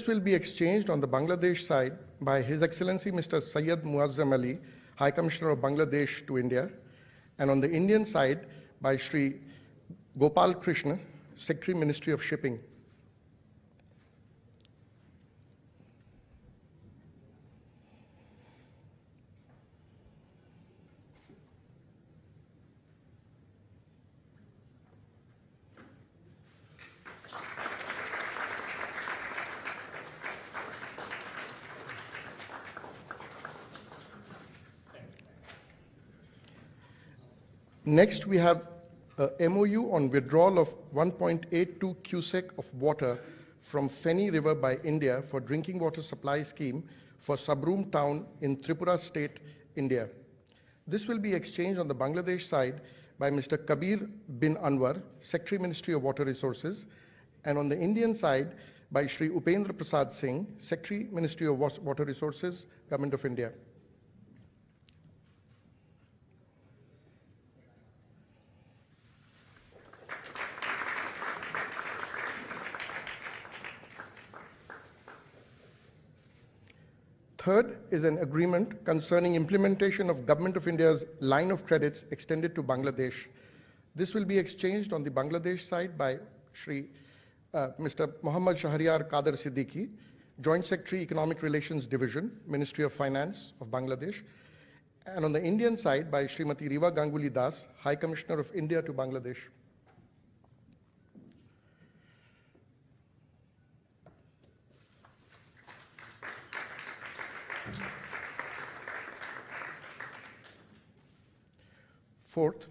This will be exchanged on the Bangladesh side by His Excellency Mr. Syed Muazzam Ali, High Commissioner of Bangladesh to India, and on the Indian side by Shri Gopal Krishna, Secretary, Ministry of Shipping. Next, we have a MOU on withdrawal of 1.82 cubic of water from Feni River by India for drinking water supply scheme for Sabroom town in Tripura state, India. This will be exchanged on the Bangladesh side by Mr. Kabir bin Anwar, Secretary, Ministry of Water Resources, and on the Indian side by Shri Upendra Prasad Singh, Secretary, Ministry of Water Resources, Government of India. Third is an agreement concerning implementation of Government of India's line of credits extended to Bangladesh. This will be exchanged on the Bangladesh side by Mr. Muhammad Shahriar Kader Siddiqui, Joint Secretary, Economic Relations Division, Ministry of Finance of Bangladesh, and on the Indian side by Srimati Riva Ganguly Das, High Commissioner of India to Bangladesh. Fourth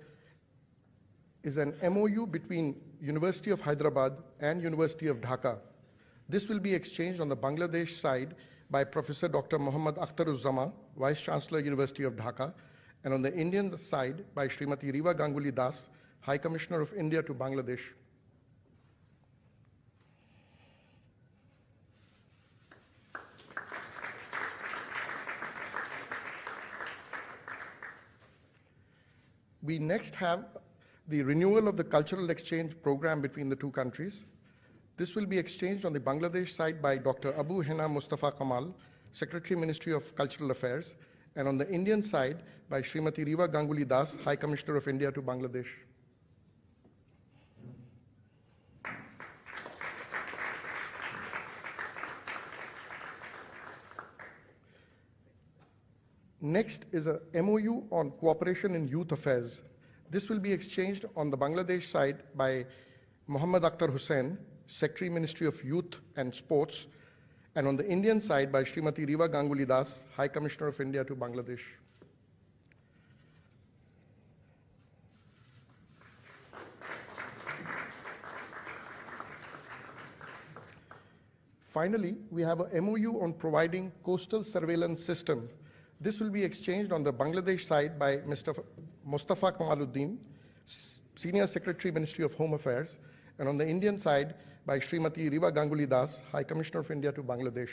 is an MOU between University of Hyderabad and University of Dhaka. This will be exchanged on the Bangladesh side by Professor Dr. Muhammad Akhtaruzzama, Vice Chancellor, University of Dhaka, and on the Indian side by Srimati Riva Ganguly Das, High Commissioner of India to Bangladesh. We next have the renewal of the cultural exchange program between the two countries. This will be exchanged on the Bangladesh side by Dr. Abu Hena Mustafa Kamal, Secretary, Ministry of Cultural Affairs, and on the Indian side by Srimati Riva Ganguly Das, High Commissioner of India to Bangladesh. Next is a MOU on cooperation in youth affairs. This will be exchanged on the Bangladesh side by Muhammad Akhtar Hussain, Secretary, Ministry of Youth and Sports, and on the Indian side by Srimati Riva Ganguly Das, High Commissioner of India to Bangladesh. Finally, we have a MOU on providing coastal surveillance system. This will be exchanged on the Bangladesh side by Mr. Mustafa Kamaluddin, Senior Secretary, Ministry of Home Affairs, and on the Indian side by Srimati Riva Ganguly Das, High Commissioner of India to Bangladesh.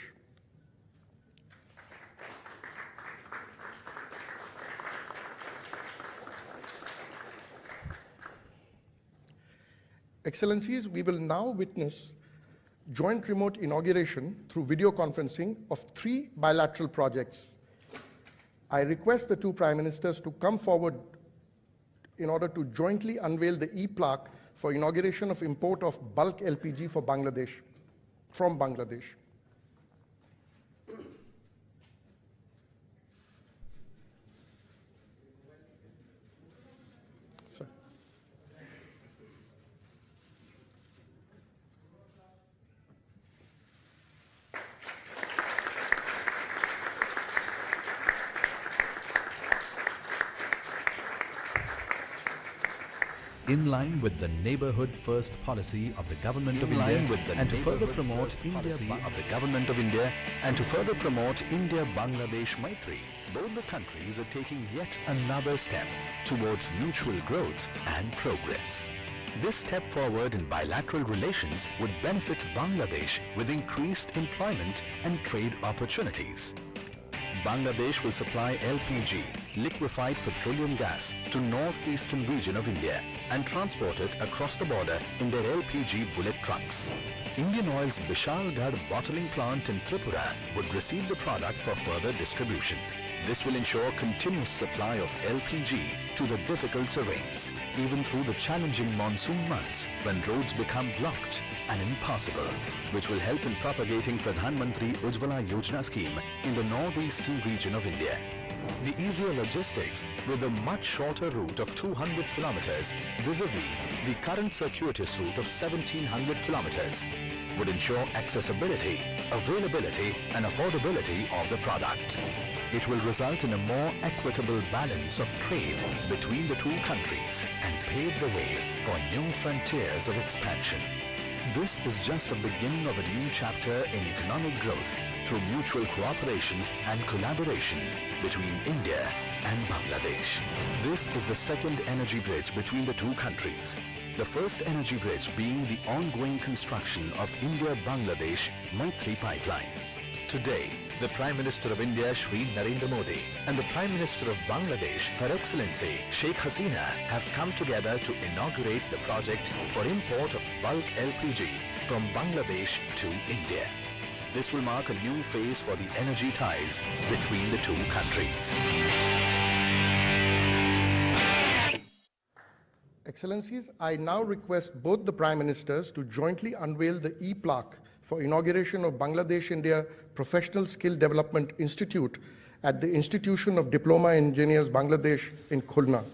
Excellencies, we will now witness joint remote inauguration through video conferencing of 3 bilateral projects. I request the two Prime Ministers to come forward in order to jointly unveil the e-plaque for inauguration of import of bulk LPG for Bangladesh, from Bangladesh. Sir. In line with the neighborhood first policy of the government of India and to further promote India-Bangladesh Maitri, both the countries are taking yet another step towards mutual growth and progress. This step forward in bilateral relations would benefit Bangladesh with increased employment and trade opportunities. Bangladesh will supply LPG, liquefied petroleum gas, to northeastern region of India. and transport it across the border in their LPG bullet trucks. Indian Oil's Bishalgarh bottling plant in Tripura would receive the product for further distribution. This will ensure continuous supply of LPG to the difficult terrains, even through the challenging monsoon months when roads become blocked and impassable, which will help in propagating Pradhan Mantri Ujjwala Yojana scheme in the northeastern region of India. The easier logistics with a much shorter route of 200 kilometers vis-a-vis the current circuitous route of 1700 kilometers would ensure accessibility, availability and affordability of the product. It will result in a more equitable balance of trade between the two countries and pave the way for new frontiers of expansion. This is just the beginning of a new chapter in economic growth through mutual cooperation and collaboration between India and Bangladesh. This is the second energy bridge between the two countries. The first energy bridge being the ongoing construction of India-Bangladesh Maitri pipeline. Today, the Prime Minister of India, Shri Narendra Modi, and the Prime Minister of Bangladesh, Her Excellency Sheikh Hasina, have come together to inaugurate the project for import of bulk LPG from Bangladesh to India. This will mark a new phase for the energy ties between the two countries. Excellencies, I now request both the Prime Ministers to jointly unveil the e-plaque for inauguration of Bangladesh-India Professional Skill Development Institute at the Institution of Diploma Engineers Bangladesh in Khulna.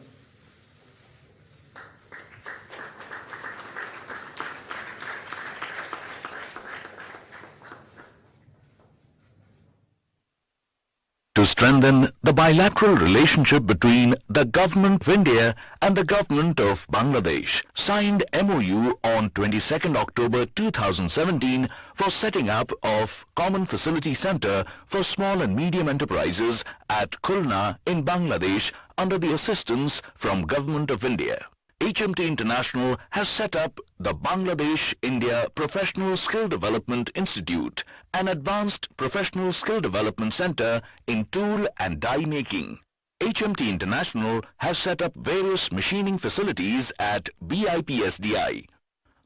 To strengthen the bilateral relationship between the Government of India and the Government of Bangladesh, signed MOU on 22nd October 2017 for setting up of Common Facility Center for Small and Medium Enterprises at Khulna in Bangladesh under the assistance from Government of India. HMT International has set up the Bangladesh-India Professional Skill Development Institute, an advanced professional skill development center in tool and die making. HMT International has set up various machining facilities at BIPSDI.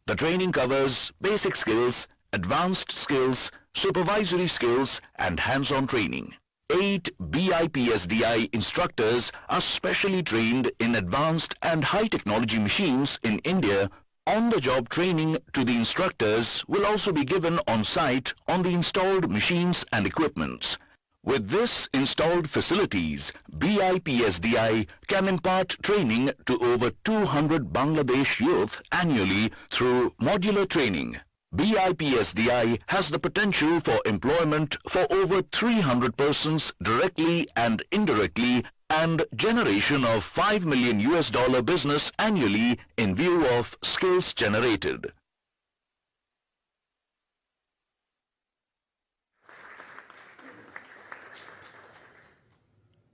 The training covers basic skills, advanced skills, supervisory skills and hands-on training. 8 BIPSDI instructors are specially trained in advanced and high-technology machines in India. On-the-job training to the instructors will also be given on-site on the installed machines and equipments. With this installed facilities, BIPSDI can impart training to over 200 Bangladesh youth annually through modular training. BIPSDI has the potential for employment for over 300 persons directly and indirectly and generation of $5 million business annually in view of skills generated.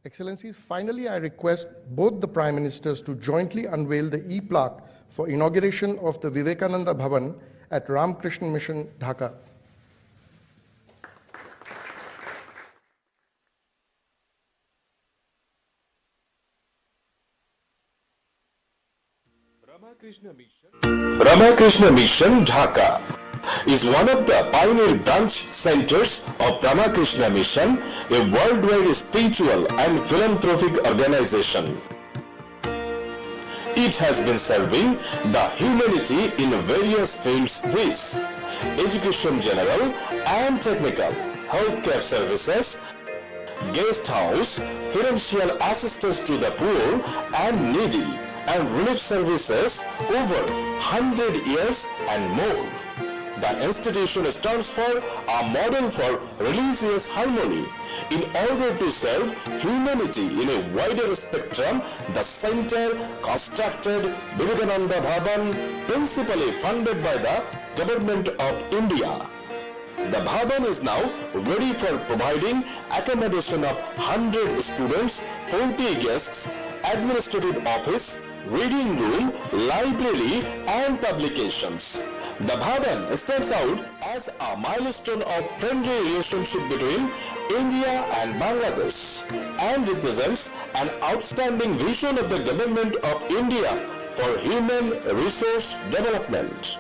Excellencies, finally I request both the Prime Ministers to jointly unveil the e-plaque for inauguration of the Vivekananda Bhavan at Ramakrishna Mission, Dhaka. Ramakrishna Mission, Dhaka is one of the pioneer branch centers of Ramakrishna Mission, a worldwide spiritual and philanthropic organization. It has been serving the humanity in various fields with education general and technical, healthcare services, guest house, financial assistance to the poor and needy, and relief services over 100 years and more. The institution stands for a model for religious harmony. In order to serve humanity in a wider spectrum, the center constructed Vivekananda Bhavan, principally funded by the Government of India. The Bhavan is now ready for providing accommodation of 100 students, 40 guests, administrative office, reading room, library and publications. The Bhavan stands out as a milestone of friendly relationship between India and Bangladesh and represents an outstanding vision of the Government of India for human resource development.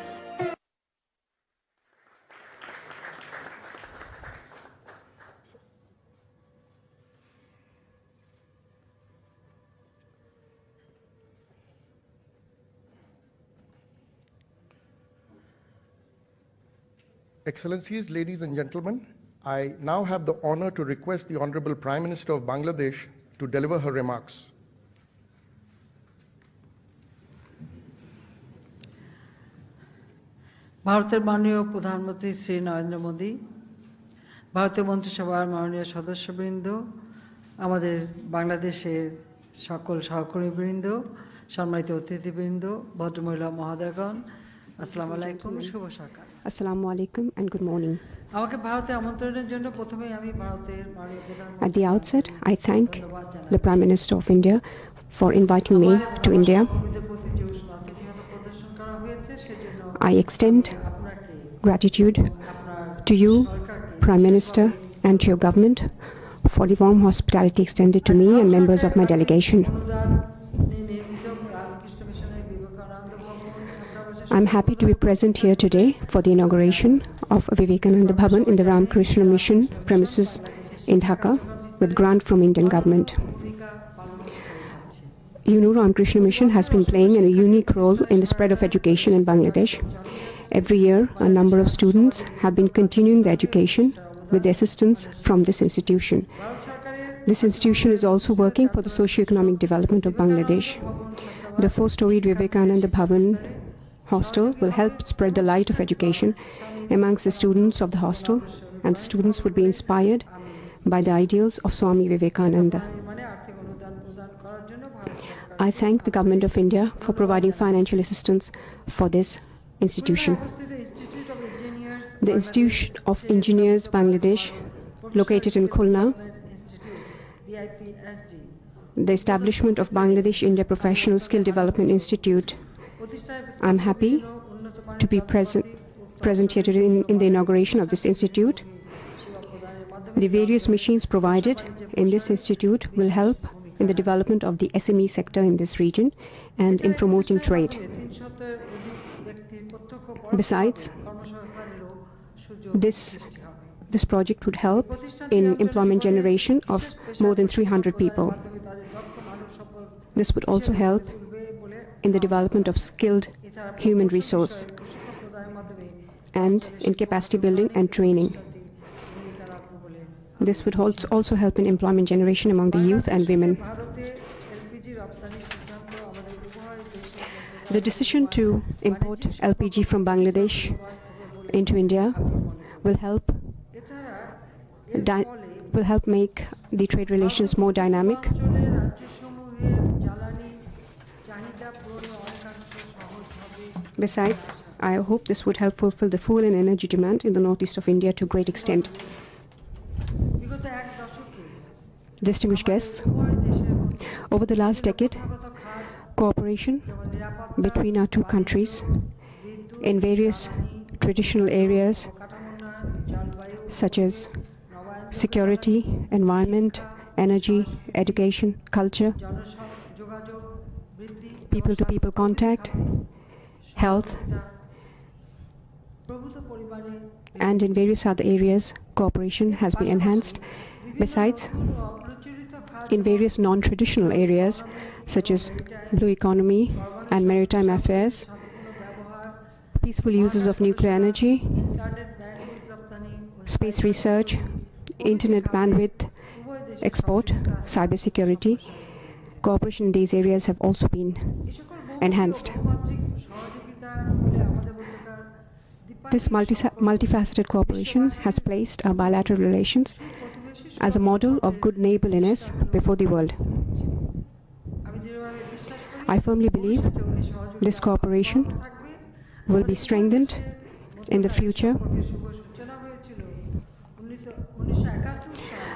Excellencies, ladies and gentlemen, I now have the honor to request the Honorable Prime Minister of Bangladesh to deliver her remarks. ভারতের মাননীয় প্রধানমন্ত্রী শ্রী নরেন্দ্র মোদী, ভারতীয় মন্ত্রিসভার মাননীয় সদস্যবৃন্দ, আমাদের বাংলাদেশের সকল সহকর্মীবৃন্দ, সম্মানিত অতিথিবৃন্দ, ভদ্রমহিলা মহোদয়গণ, আসসালামু আলাইকুম, শুভ সকাল। Assalamu alaikum and good morning. আমাকে ভারতে আমন্ত্রণের জন্য প্রথমেই আমি ভারতের মাননীয় প্রধানমন্ত্রী At the outset, I thank the Prime Minister of India for inviting me to India. I extend gratitude to you, Prime Minister, and to your government for the warm hospitality extended to me and members of my delegation. I'm happy to be present here today for the inauguration of Vivekananda Bhavan in the Ramakrishna Mission premises in Dhaka with grant from Indian government. You know, Ramakrishna Mission has been playing a unique role in the spread of education in Bangladesh. Every year, a number of students have been continuing their education with the assistance from this institution. This institution is also working for the socio-economic development of Bangladesh. The 4-storied Vivekananda Bhavan hostel will help spread the light of education amongst the students of the hostel, and the students would be inspired by the ideals of Swami Vivekananda. I thank the Government of India for providing financial assistance for this institution. The Institute of Engineers Bangladesh, located in Khulna, the establishment of Bangladesh India Professional Skill Development Institute. I'm happy to be present here today in the inauguration of this institute. The various machines provided in this institute will help in the development of the SME sector in this region and in promoting trade. Besides, this project would help in employment generation of more than 300 people. This would also help in the development of skilled human resource and in capacity building and training. This would also help in employment generation among the youth and women. The decision to import LPG from Bangladesh into India will help make the trade relations more dynamic. Besides, I hope this would help fulfill the fuel and energy demand in the northeast of India to a great extent. Distinguished guests, over the last decade, cooperation between our two countries in various traditional areas such as security, environment, energy, education, culture, people-to-people contact, health, and in various other areas, cooperation has been enhanced. Besides, in various non-traditional areas such as blue economy and maritime affairs, peaceful uses of nuclear energy, space research, internet bandwidth export, cybersecurity, cooperation in these areas have also been enhanced. This multifaceted cooperation has placed our bilateral relations as a model of good neighborliness before the world. I firmly believe this cooperation will be strengthened in the future.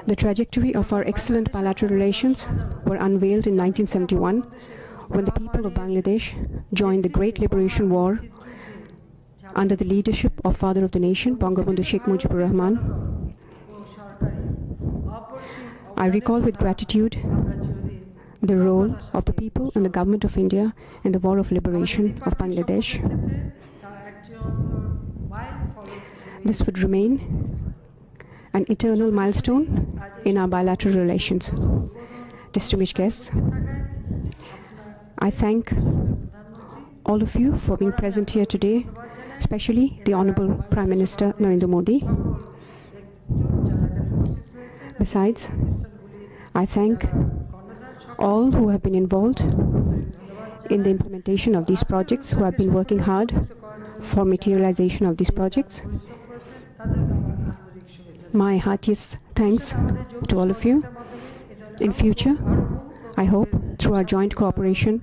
The trajectory of our excellent bilateral relations were unveiled in 1971 when the people of Bangladesh joined the Great Liberation War under the leadership of Father of the Nation, Bangabandhu Sheikh Mujibur Rahman. I recall with gratitude the role of the people and the government of India in the war of liberation of Bangladesh. This would remain an eternal milestone in our bilateral relations. Distinguished guests, I thank all of you for being present here today, especially the Honorable Prime Minister Narendra Modi. Besides, I thank all who have been involved in the implementation of these projects, who have been working hard for materialization of these projects. My heartiest thanks to all of you. In future, I hope through our joint cooperation,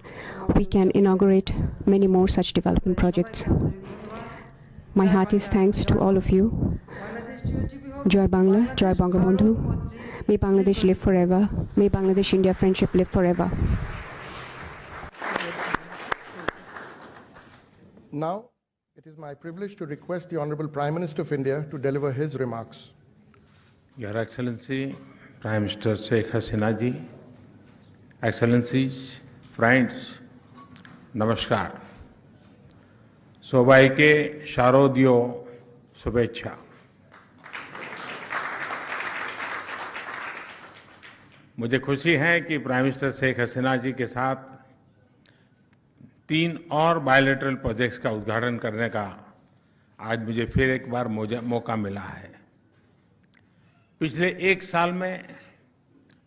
we can inaugurate many more such development projects. My heartiest thanks to all of you. Joy Bangla, Joy Bangabandhu. May Bangladesh live forever. May Bangladesh-India friendship live forever. Now, it is my privilege to request the Honorable Prime Minister of India to deliver his remarks. Your Excellency, Prime Minister Sheikh Hasina ji, Excellencies, friends, नमस्कार. सौभाग्य शारदीय शुभेच्छा. मुझे खुशी है कि prime minister Sheikh Hasina जी के साथ 3 और बायलैटरल प्रोजेक्ट्स का उद्घाटन करने का आज मुझे फिर एक बार मौका मिला है. पिछले 1 साल में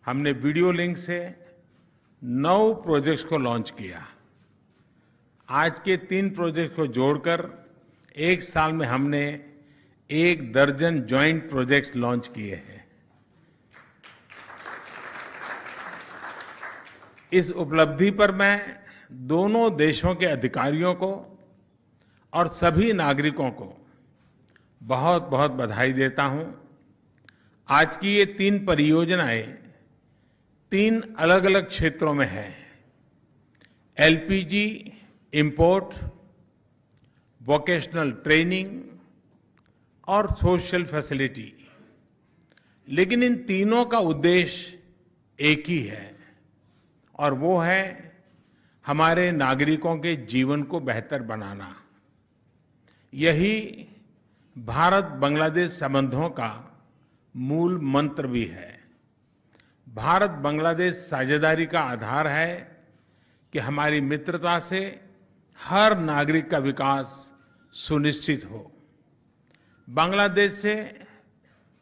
हमने वीडियो लिंक से 9 प्रोजेक्ट्स को लॉन्च किया. आज के 3 प्रोजेक्ट्स को जोड़कर 1 साल में हमने 1 दर्जन ज्वाइंट प्रोजेक्ट्स लॉन्च किए हैं. इस उपलब्धि पर मैं दोनों देशों के अधिकारियों को और सभी नागरिकों को बहुत बहुत बधाई देता हूं. आज की ये 3 परियोजनाएं 3 अलग-अलग क्षेत्रों में हैं. एलपीजी इंपोर्ट, वोकेशनल ट्रेनिंग और सोशल फैसिलिटी. लेकिन इन तीनों का उद्देश्य एक ही है और वो है हमारे नागरिकों के जीवन को बेहतर बनाना. यही भारत बांग्लादेश संबंधों का मूल मंत्र भी है. भारत बांग्लादेश साझेदारी का आधार है कि हमारी मित्रता से हर नागरिक का विकास सुनिश्चित हो. बांग्लादेश से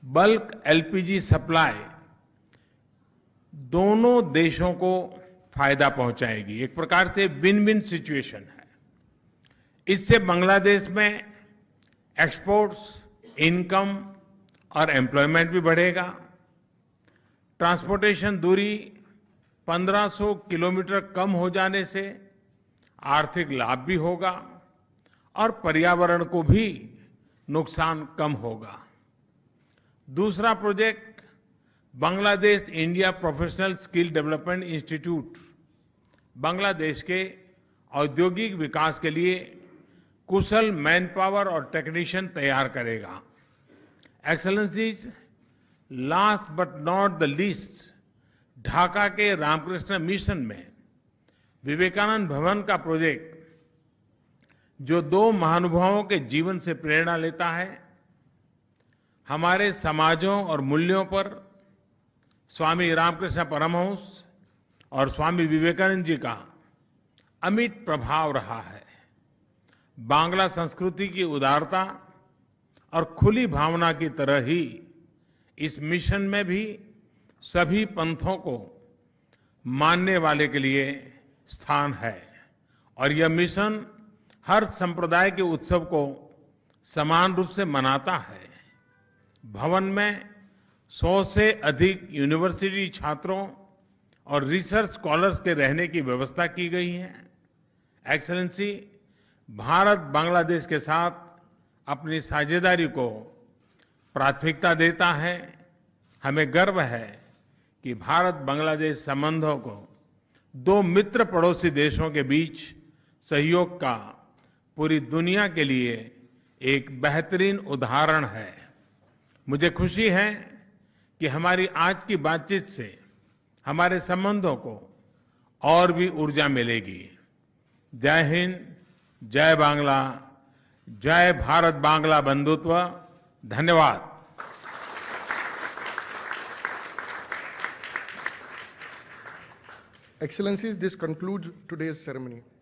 बल्क एलपीजी सप्लाई दोनों देशों को फायदा पहुंचाएगी. एक प्रकार से विन विन सिचुएशन है. इससे बांग्लादेश में एक्सपोर्ट्स, इनकम और एम्प्लॉयमेंट भी बढ़ेगा. ट्रांसपोर्टेशन दूरी 1500 किलोमीटर कम हो जाने से आर्थिक लाभ भी होगा और पर्यावरण को भी नुकसान कम होगा. दूसरा project Bangladesh India professional skill development institute Bangladesh के औद्योगिक विकास के लिए कुशल मैन पावर और टेक्नीशियन तैयार करेगा. Excellencies, last but not the least, Dhaka के रामकृष्ण मिशन में विवेकानंद भवन का प्रोजेक्ट जो 2 महानुभावों के जीवन से प्रेरणा लेता है, हमारे समाजों और मूल्यों पर स्वामी रामकृष्ण परमहंस और स्वामी विवेकानंद जी का अमिट प्रभाव रहा है. बांग्ला संस्कृति की उदारता और खुली भावना की तरह ही इस मिशन में भी सभी पंथों को मानने वाले के लिए स्थान है और यह मिशन हर संप्रदाय के उत्सव को समान रूप से मनाता है. भवन में 100 से अधिक यूनिवर्सिटी छात्रों और रिसर्च स्कॉलर्स के रहने की व्यवस्था की गई है. एक्सेलेंसी, भारत बांग्लादेश के साथ अपनी साझेदारी को प्राथमिकता देता है. हमें गर्व है कि भारत बांग्लादेश संबंधों को 2 मित्र पड़ोसी देशों के बीच सहयोग का पूरी दुनिया के लिए एक बेहतरीन उदाहरण है. मुझे खुशी है कि हमारी आज की बातचीत से हमारे संबंधों को और भी ऊर्जा मिलेगी। जय हिंद, जय बांग्ला, जय भारत बांग्ला बंधुत्व। धन्यवाद। Excellencies, this concludes today's ceremony.